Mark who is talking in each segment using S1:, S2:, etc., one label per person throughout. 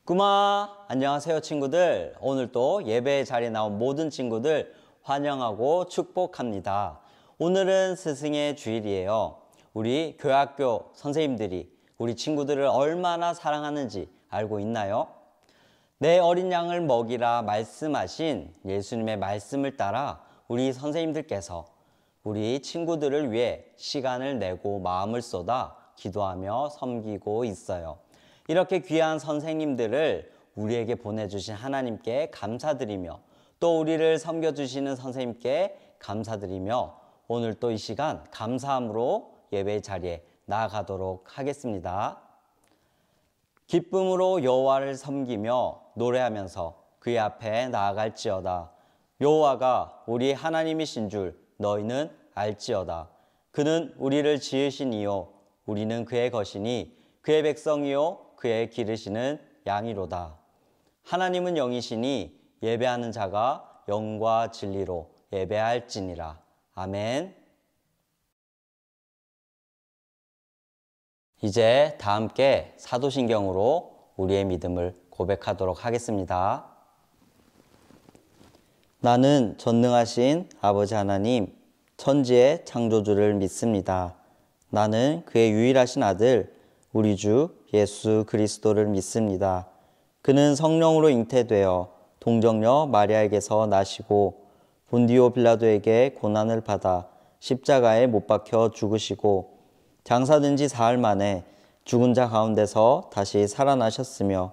S1: 안녕하세요 친구들. 오늘 또 예배 자리에 나온 모든 친구들 환영하고 축복합니다. 오늘은 스승의 주일이에요. 우리 교학교 선생님들이 우리 친구들을 얼마나 사랑하는지 알고 있나요? 내 어린 양을 먹이라 말씀하신 예수님의 말씀을 따라 우리 선생님들께서 우리 친구들을 위해 시간을 내고 마음을 쏟아 기도하며 섬기고 있어요. 이렇게 귀한 선생님들을 우리에게 보내주신 하나님께 감사드리며 또 우리를 섬겨주시는 선생님께 감사드리며 오늘 또 이 시간 감사함으로 예배의 자리에 나아가도록 하겠습니다. 기쁨으로 여호와를 섬기며 노래하면서 그의 앞에 나아갈지어다. 여호와가 우리 하나님이신 줄 너희는 알지어다. 그는 우리를 지으신 이요 우리는 그의 것이니 그의 백성이요 그의 기르시는 양이로다. 하나님은 영이시니 예배하는 자가 영과 진리로 예배할지니라. 아멘. 이제 다 함께 사도신경으로 우리의 믿음을 고백하도록 하겠습니다. 나는 전능하신 아버지 하나님, 천지의 창조주를 믿습니다. 나는 그의 유일하신 아들, 우리 주 예수 그리스도를 믿습니다. 그는 성령으로 잉태되어 동정녀 마리아에게서 나시고 본디오 빌라도에게 고난을 받아 십자가에 못 박혀 죽으시고 장사된 지 사흘 만에 죽은 자 가운데서 다시 살아나셨으며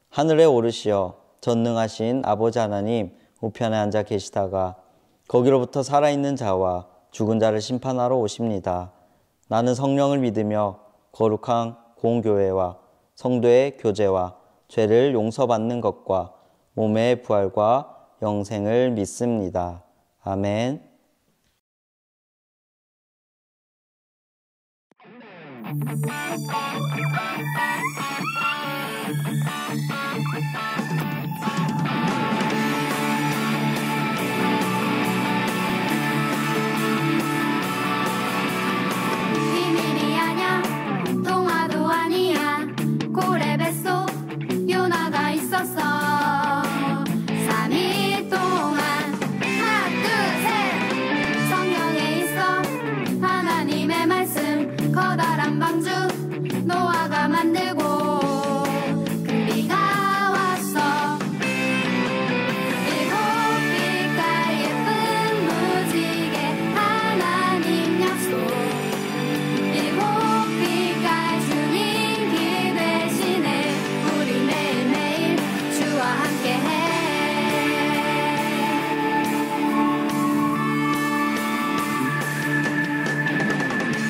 S1: 하늘에 오르시어 전능하신 아버지 하나님 우편에 앉아 계시다가 거기로부터 살아있는 자와 죽은 자를 심판하러 오십니다. 나는 성령을 믿으며 거룩한 공교회와 성도의 교제와 죄를 용서받는 것과 몸의 부활과 영생을 믿습니다. 아멘.
S2: 비밀이 아냐 동화도 아니야 고래 뱃속 요나가 있었어 3일 동안 하나 둘셋 성경에 있어 하나님의 말씀 커다란 방주 노아가 만들고 큰 비가 왔어 일곱 빛깔 예쁜 무지개 하나님 약속 일곱 빛깔 주님 길 대신에 우리 매일매일 주와 함께해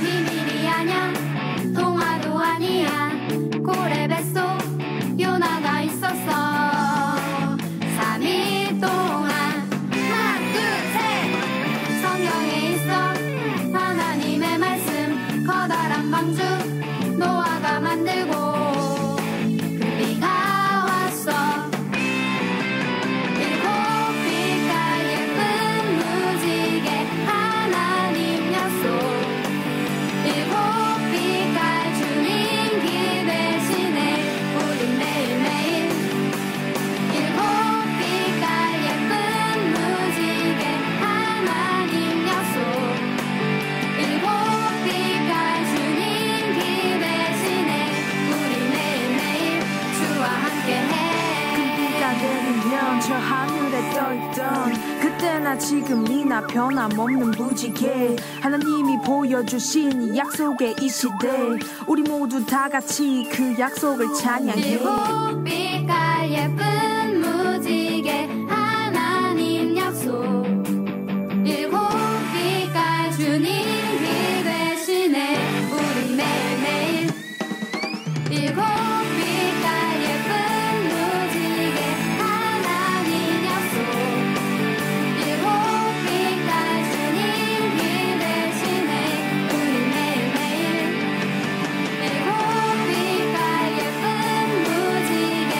S2: 비밀이 아냐 동화도 아니야 고래 뱃속 요나가 있었어 3일 동안 하나 둘셋 성경에 있어 하나님의 말씀 커다란 방주 노아가 만들고 큰 비가 왔어 일곱 빛깔 예쁜 무지개 하나님 약속 일곱 빛깔 주님 길 대신에 우리 매일매일 일곱 빛깔 예쁜 무지개 하나님 약속 일곱 빛깔 주님 길 대신에 우리 매일매일 주와 함께해
S3: 비가 내리면 저 하늘에 떠있던 그때나 지금이나 변함없는 무지개 하나님이 보여주신 이 약속의 이 시대 우리 모두 다 같이 그 약속을 찬양해
S2: 일곱 빛깔 예쁜 무지개 하나님 약속 일곱 빛깔 주님 길 대신에 우리 매일매일 일곱 빛깔 예쁜 무지개 하나님 약속 일곱 빛깔 주님 길 대신에 우리 매일매일 일곱 빛깔 예쁜 무지개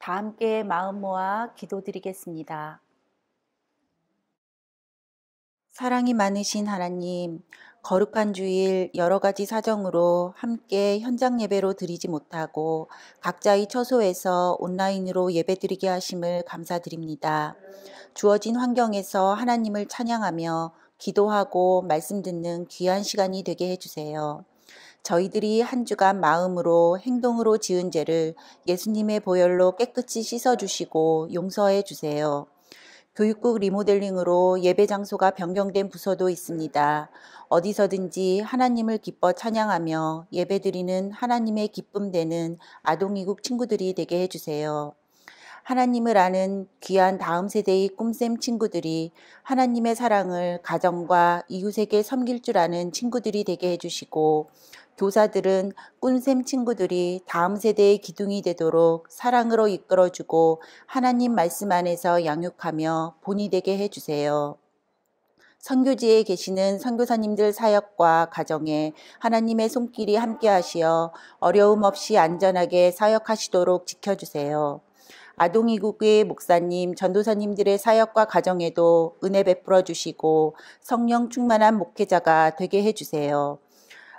S4: 다 함께 마음 모아 기도드리겠습니다. 사랑이 많으신 하나님, 거룩한 주일 여러 가지 사정으로 함께 현장 예배로 드리지 못하고 각자의 처소에서 온라인으로 예배드리게 하심을 감사드립니다. 주어진 환경에서 하나님을 찬양하며 기도하고 말씀 듣는 귀한 시간이 되게 해주세요. 저희들이 한 주간 마음으로 행동으로 지은 죄를 예수님의 보혈로 깨끗이 씻어주시고 용서해 주세요. 교육국 리모델링으로 예배 장소가 변경된 부서도 있습니다. 어디서든지 하나님을 기뻐 찬양하며 예배드리는 하나님의 기쁨 되는 아동이국 친구들이 되게 해주세요. 하나님을 아는 귀한 다음 세대의 꿈샘 친구들이 하나님의 사랑을 가정과 이웃에게 섬길 줄 아는 친구들이 되게 해주시고, 교사들은 꿈샘 친구들이 다음 세대의 기둥이 되도록 사랑으로 이끌어주고 하나님 말씀 안에서 양육하며 본이 되게 해주세요. 선교지에 계시는 선교사님들 사역과 가정에 하나님의 손길이 함께 하시어 어려움 없이 안전하게 사역하시도록 지켜주세요. 아동이국의 목사님, 전도사님들의 사역과 가정에도 은혜 베풀어 주시고 성령 충만한 목회자가 되게 해주세요.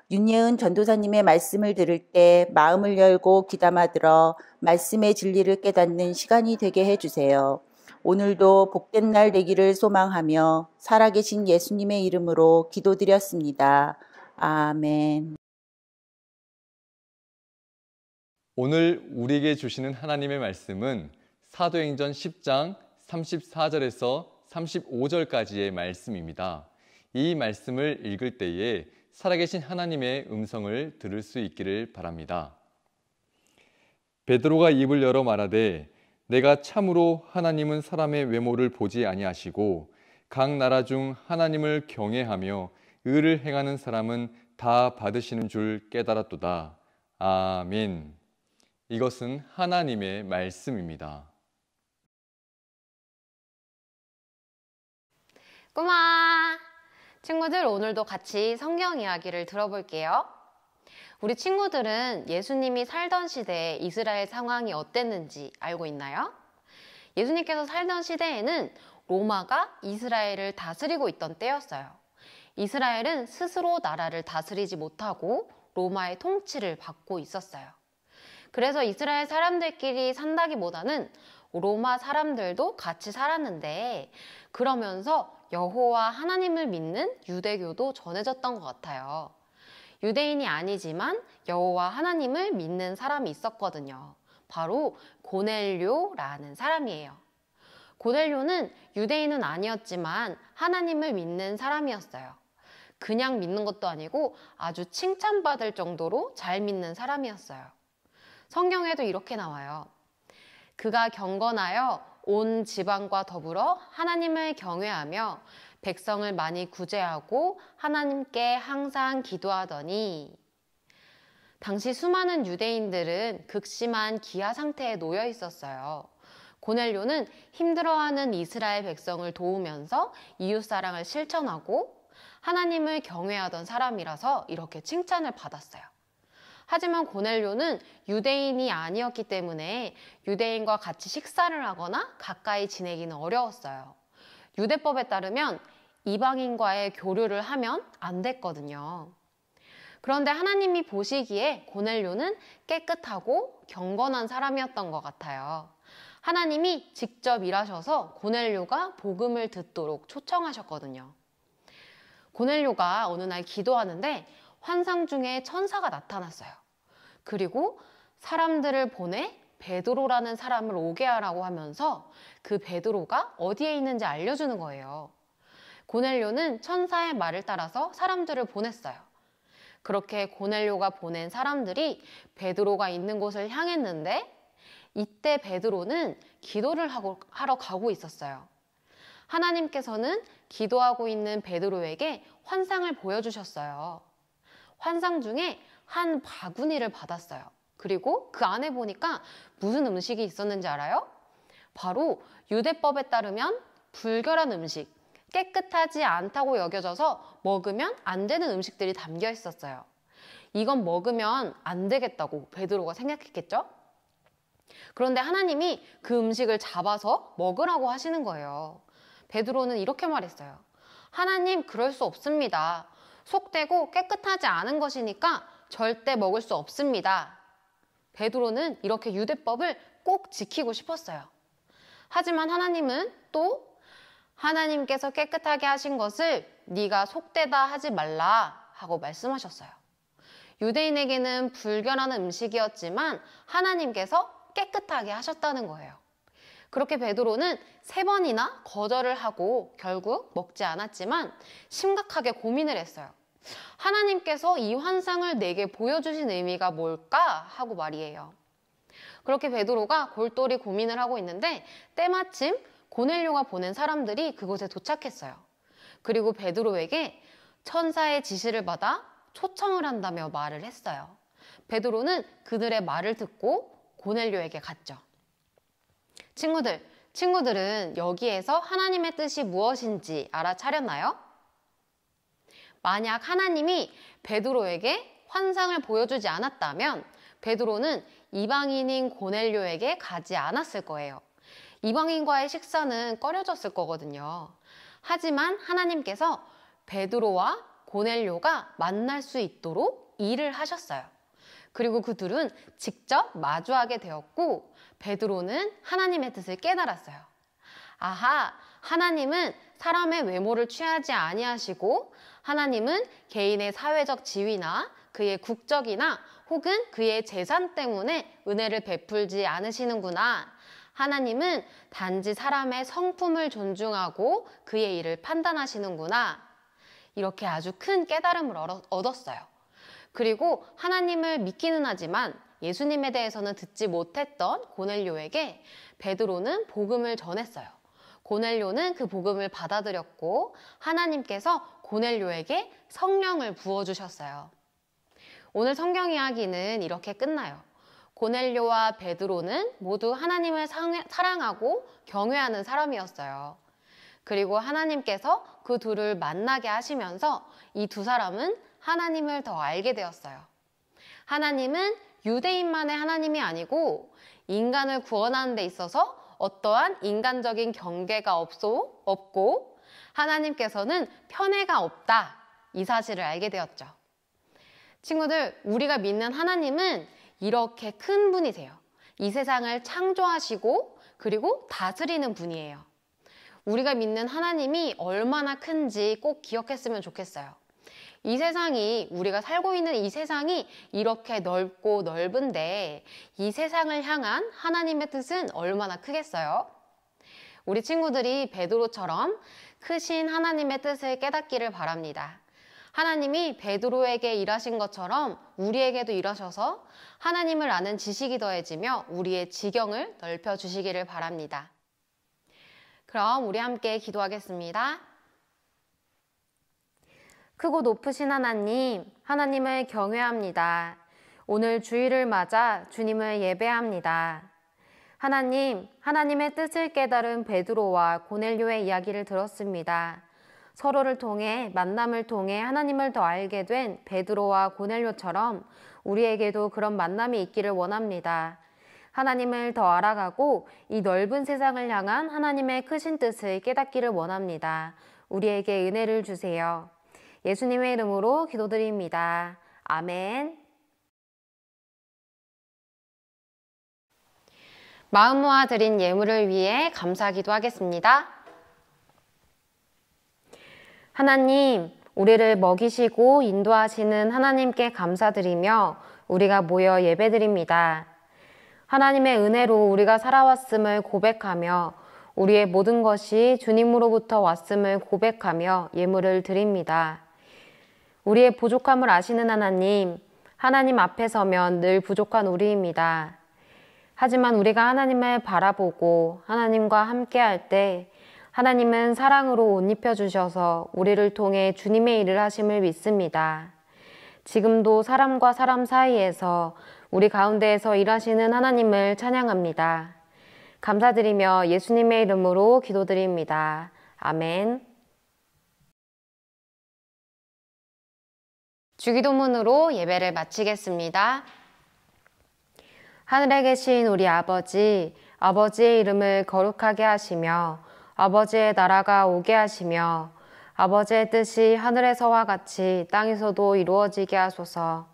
S4: 윤예은 전도사님의 말씀을 들을 때 마음을 열고 귀담아 들어 말씀의 진리를 깨닫는 시간이 되게 해주세요. 오늘도 복된 날 되기를 소망하며 살아계신 예수님의 이름으로 기도드렸습니다. 아멘.
S5: 오늘 우리에게 주시는 하나님의 말씀은 사도행전 10장 34절에서 35절까지의 말씀입니다. 이 말씀을 읽을 때에 살아계신 하나님의 음성을 들을 수 있기를 바랍니다. 베드로가 입을 열어 말하되 내가 참으로 하나님은 사람의 외모를 보지 아니하시고 각 나라 중 하나님을 경외하며 의를 행하는 사람은 다 받으시는 줄 깨달았도다. 아멘. 이것은 하나님의 말씀입니다.
S6: 꼬마! 친구들, 오늘도 같이 성경 이야기를 들어볼게요. 우리 친구들은 예수님이 살던 시대에 이스라엘 상황이 어땠는지 알고 있나요? 예수님께서 살던 시대에는 로마가 이스라엘을 다스리고 있던 때였어요. 이스라엘은 스스로 나라를 다스리지 못하고 로마의 통치를 받고 있었어요. 그래서 이스라엘 사람들끼리 산다기보다는 로마 사람들도 같이 살았는데, 그러면서 여호와 하나님을 믿는 유대교도 전해졌던 것 같아요. 유대인이 아니지만 여호와 하나님을 믿는 사람이 있었거든요. 바로 고넬료라는 사람이에요. 고넬료는 유대인은 아니었지만 하나님을 믿는 사람이었어요. 그냥 믿는 것도 아니고 아주 칭찬받을 정도로 잘 믿는 사람이었어요. 성경에도 이렇게 나와요. 그가 경건하여 온 지방과 더불어 하나님을 경외하며 백성을 많이 구제하고 하나님께 항상 기도하더니, 당시 수많은 유대인들은 극심한 기아 상태에 놓여 있었어요. 고넬료는 힘들어하는 이스라엘 백성을 도우면서 이웃사랑을 실천하고 하나님을 경외하던 사람이라서 이렇게 칭찬을 받았어요. 하지만 고넬료는 유대인이 아니었기 때문에 유대인과 같이 식사를 하거나 가까이 지내기는 어려웠어요. 유대법에 따르면 이방인과의 교류를 하면 안 됐거든요. 그런데 하나님이 보시기에 고넬료는 깨끗하고 경건한 사람이었던 것 같아요. 하나님이 직접 일하셔서 고넬료가 복음을 듣도록 초청하셨거든요. 고넬료가 어느 날 기도하는데 환상 중에 천사가 나타났어요. 그리고 사람들을 보내 베드로라는 사람을 오게 하라고 하면서 그 베드로가 어디에 있는지 알려주는 거예요. 고넬료는 천사의 말을 따라서 사람들을 보냈어요. 그렇게 고넬료가 보낸 사람들이 베드로가 있는 곳을 향했는데, 이때 베드로는 기도를 하러 가고 있었어요. 하나님께서는 기도하고 있는 베드로에게 환상을 보여주셨어요. 환상 중에 한 바구니를 받았어요. 그리고 그 안에 보니까 무슨 음식이 있었는지 알아요? 바로 유대법에 따르면 불결한 음식, 깨끗하지 않다고 여겨져서 먹으면 안 되는 음식들이 담겨 있었어요. 이건 먹으면 안 되겠다고 베드로가 생각했겠죠? 그런데 하나님이 그 음식을 잡아서 먹으라고 하시는 거예요. 베드로는 이렇게 말했어요. 하나님, 그럴 수 없습니다. 속되고 깨끗하지 않은 것이니까 절대 먹을 수 없습니다. 베드로는 이렇게 유대법을 꼭 지키고 싶었어요. 하지만 하나님은 또 하나님께서 깨끗하게 하신 것을 네가 속되다 하지 말라 하고 말씀하셨어요. 유대인에게는 불결한 음식이었지만 하나님께서 깨끗하게 하셨다는 거예요. 그렇게 베드로는 3번이나 거절을 하고 결국 먹지 않았지만 심각하게 고민을 했어요. 하나님께서 이 환상을 내게 보여주신 의미가 뭘까 하고 말이에요. 그렇게 베드로가 골똘히 고민을 하고 있는데 때마침 고넬료가 보낸 사람들이 그곳에 도착했어요. 그리고 베드로에게 천사의 지시를 받아 초청을 한다며 말을 했어요. 베드로는 그들의 말을 듣고 고넬료에게 갔죠. 친구들은 여기에서 하나님의 뜻이 무엇인지 알아차렸나요? 만약 하나님이 베드로에게 환상을 보여주지 않았다면 베드로는 이방인인 고넬료에게 가지 않았을 거예요. 이방인과의 식사는 꺼려졌을 거거든요. 하지만 하나님께서 베드로와 고넬료가 만날 수 있도록 일을 하셨어요. 그리고 그 둘은 직접 마주하게 되었고 베드로는 하나님의 뜻을 깨달았어요. 아하, 하나님은 사람의 외모를 취하지 아니하시고 하나님은 개인의 사회적 지위나 그의 국적이나 혹은 그의 재산 때문에 은혜를 베풀지 않으시는구나. 하나님은 단지 사람의 성품을 존중하고 그의 일을 판단하시는구나. 이렇게 아주 큰 깨달음을 얻었어요. 그리고 하나님을 믿기는 하지만 예수님에 대해서는 듣지 못했던 고넬료에게 베드로는 복음을 전했어요. 고넬료는 그 복음을 받아들였고 하나님께서 고넬료에게 성령을 부어주셨어요. 오늘 성경 이야기는 이렇게 끝나요. 고넬료와 베드로는 모두 하나님을 사랑하고 경외하는 사람이었어요. 그리고 하나님께서 그 둘을 만나게 하시면서 이 두 사람은 하나님을 더 알게 되었어요. 하나님은 유대인만의 하나님이 아니고 인간을 구원하는 데 있어서 어떠한 인간적인 경계가 없고 하나님께서는 편애가 없다. 이 사실을 알게 되었죠. 친구들, 우리가 믿는 하나님은 이렇게 큰 분이세요. 이 세상을 창조하시고 그리고 다스리는 분이에요. 우리가 믿는 하나님이 얼마나 큰지 꼭 기억했으면 좋겠어요. 이 세상이, 우리가 살고 있는 이 세상이 이렇게 넓고 넓은데 이 세상을 향한 하나님의 뜻은 얼마나 크겠어요? 우리 친구들이 베드로처럼 크신 하나님의 뜻을 깨닫기를 바랍니다. 하나님이 베드로에게 일하신 것처럼 우리에게도 일하셔서 하나님을 아는 지식이 더해지며 우리의 지경을 넓혀주시기를 바랍니다. 그럼 우리 함께 기도하겠습니다. 크고 높으신 하나님, 하나님을 경외합니다. 오늘 주일을 맞아 주님을 예배합니다. 하나님, 하나님의 뜻을 깨달은 베드로와 고넬료의 이야기를 들었습니다. 서로를 통해, 만남을 통해 하나님을 더 알게 된 베드로와 고넬료처럼 우리에게도 그런 만남이 있기를 원합니다. 하나님을 더 알아가고 이 넓은 세상을 향한 하나님의 크신 뜻을 깨닫기를 원합니다. 우리에게 은혜를 주세요. 예수님의 이름으로 기도드립니다. 아멘. 마음 모아 드린 예물을 위해 감사하기도 하겠습니다. 하나님, 우리를 먹이시고 인도하시는 하나님께 감사드리며 우리가 모여 예배드립니다. 하나님의 은혜로 우리가 살아왔음을 고백하며 우리의 모든 것이 주님으로부터 왔음을 고백하며 예물을 드립니다. 우리의 부족함을 아시는 하나님, 하나님 앞에 서면 늘 부족한 우리입니다. 하지만 우리가 하나님을 바라보고 하나님과 함께할 때 하나님은 사랑으로 옷 입혀주셔서 우리를 통해 주님의 일을 하심을 믿습니다. 지금도 사람과 사람 사이에서 우리 가운데에서 일하시는 하나님을 찬양합니다. 감사드리며 예수님의 이름으로 기도드립니다. 아멘. 주기도문으로 예배를 마치겠습니다. 하늘에 계신 우리 아버지, 아버지의 이름을 거룩하게 하시며 아버지의 나라가 오게 하시며 아버지의 뜻이 하늘에서와 같이 땅에서도 이루어지게 하소서.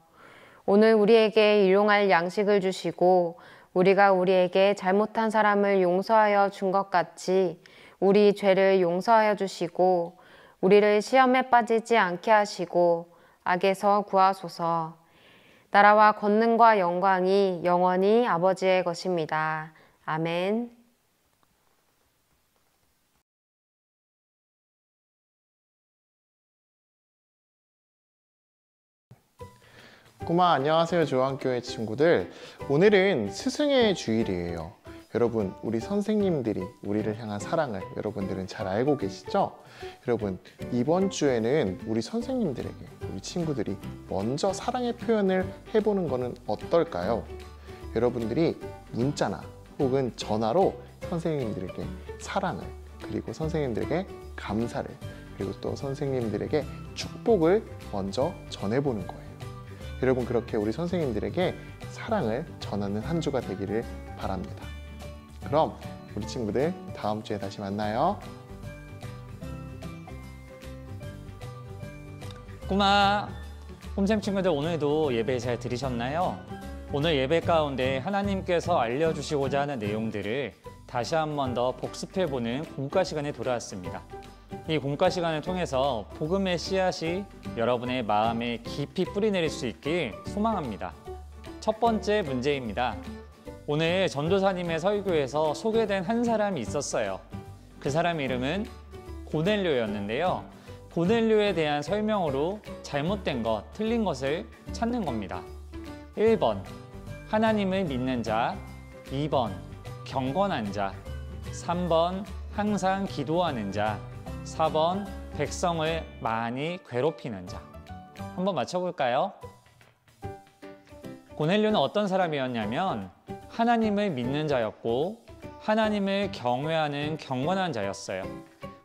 S6: 오늘 우리에게 일용할 양식을 주시고 우리가 우리에게 잘못한 사람을 용서하여 준 것 같이 우리 죄를 용서하여 주시고 우리를 시험에 빠지지 않게 하시고 악에서 구하소서. 나라와 권능과 영광이 영원히 아버지의 것입니다. 아멘.
S7: 꼬마 안녕하세요. 조한교회 친구들, 오늘은 스승의 주일이에요. 여러분, 우리 선생님들이 우리를 향한 사랑을 여러분들은 잘 알고 계시죠? 여러분, 이번 주에는 우리 선생님들에게 우리 친구들이 먼저 사랑의 표현을 해보는 거는 어떨까요? 여러분들이 문자나 혹은 전화로 선생님들에게 사랑을, 그리고 선생님들에게 감사를, 그리고 또 선생님들에게 축복을 먼저 전해보는 거예요. 여러분, 그렇게 우리 선생님들에게 사랑을 전하는 한 주가 되기를 바랍니다. 그럼 우리 친구들 다음 주에 다시 만나요.
S8: 꼬마 홈쌤 친구들, 오늘도 예배 잘 들으셨나요? 오늘 예배 가운데 하나님께서 알려주시고자 하는 내용들을 다시 한 번 더 복습해보는 공과 시간에 돌아왔습니다. 이 공과 시간을 통해서 복음의 씨앗이 여러분의 마음에 깊이 뿌리내릴 수 있길 소망합니다. 첫 번째 문제입니다. 오늘 전도사님의 설교에서 소개된 한 사람이 있었어요. 그 사람 이름은 고넬료였는데요. 고넬료에 대한 설명으로 잘못된 것, 틀린 것을 찾는 겁니다. 1번, 하나님을 믿는 자. 2번, 경건한 자. 3번, 항상 기도하는 자. 4번, 백성을 많이 괴롭히는 자. 한번 맞춰볼까요? 고넬료는 어떤 사람이었냐면 하나님을 믿는 자였고 하나님을 경외하는 경건한 자였어요.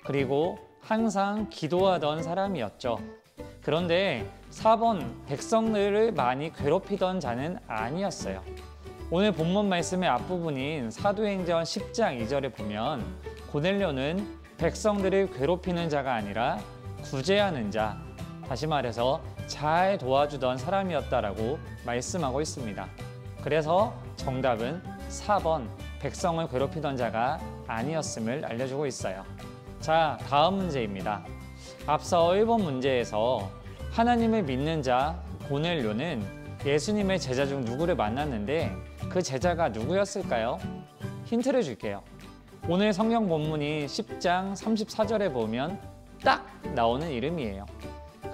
S8: 그리고 항상 기도하던 사람이었죠. 그런데 4번, 백성들을 많이 괴롭히던 자는 아니었어요. 오늘 본문 말씀의 앞부분인 사도행전 10장 2절에 보면 고넬료는 백성들을 괴롭히는 자가 아니라 구제하는 자, 다시 말해서 잘 도와주던 사람이었다라고 말씀하고 있습니다. 그래서 정답은 4번, 백성을 괴롭히던 자가 아니었음을 알려주고 있어요. 자, 다음 문제입니다. 앞서 1번 문제에서 하나님을 믿는 자 고넬료는 예수님의 제자 중 누구를 만났는데 그 제자가 누구였을까요? 힌트를 줄게요. 오늘 성경 본문이 10장 34절에 보면 딱 나오는 이름이에요.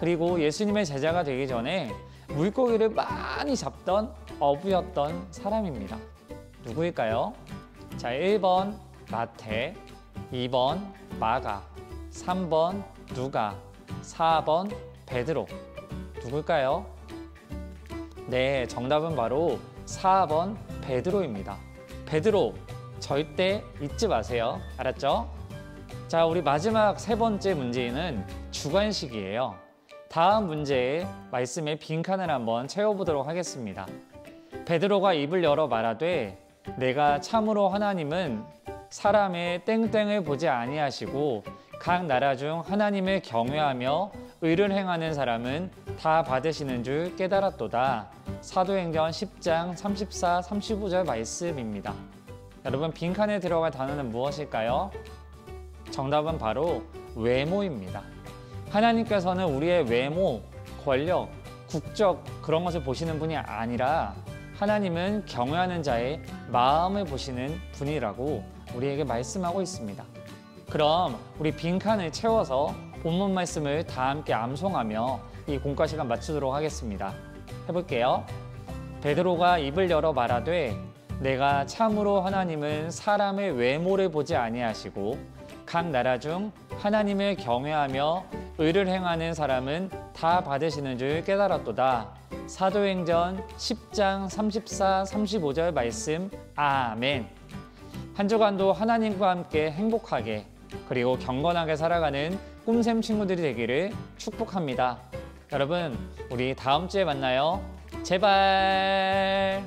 S8: 그리고 예수님의 제자가 되기 전에 물고기를 많이 잡던 어부였던 사람입니다. 누구일까요? 자, 1번 마태, 2번 마가, 3번 누가, 4번 베드로. 누굴까요? 네, 정답은 바로 4번 베드로입니다. 베드로 절대 잊지 마세요. 알았죠? 자, 우리 마지막 세 번째 문제는 주관식이에요. 다음 문제의 말씀의 빈칸을 한번 채워보도록 하겠습니다. 베드로가 입을 열어 말하되 내가 참으로 하나님은 사람의 땡땡을 보지 아니하시고 각 나라 중 하나님을 경외하며 의를 행하는 사람은 다 받으시는 줄 깨달았도다. 사도행전 10장 34, 35절 말씀입니다. 여러분, 빈칸에 들어갈 단어는 무엇일까요? 정답은 바로 외모입니다. 하나님께서는 우리의 외모, 권력, 국적 그런 것을 보시는 분이 아니라 하나님은 경외하는 자의 마음을 보시는 분이라고 우리에게 말씀하고 있습니다. 그럼 우리 빈칸을 채워서 본문 말씀을 다 함께 암송하며 이 공과 시간 마치도록 하겠습니다. 해볼게요. 베드로가 입을 열어 말하되 내가 참으로 하나님은 사람의 외모를 보지 아니하시고 각 나라 중 하나님을 경외하며 의를 행하는 사람은 다 받으시는 줄 깨달았도다. 사도행전 10장 34, 35절 말씀. 아멘. 한 주간도 하나님과 함께 행복하게 그리고 경건하게 살아가는 꿈샘 친구들이 되기를 축복합니다. 여러분, 우리 다음 주에 만나요. 제발.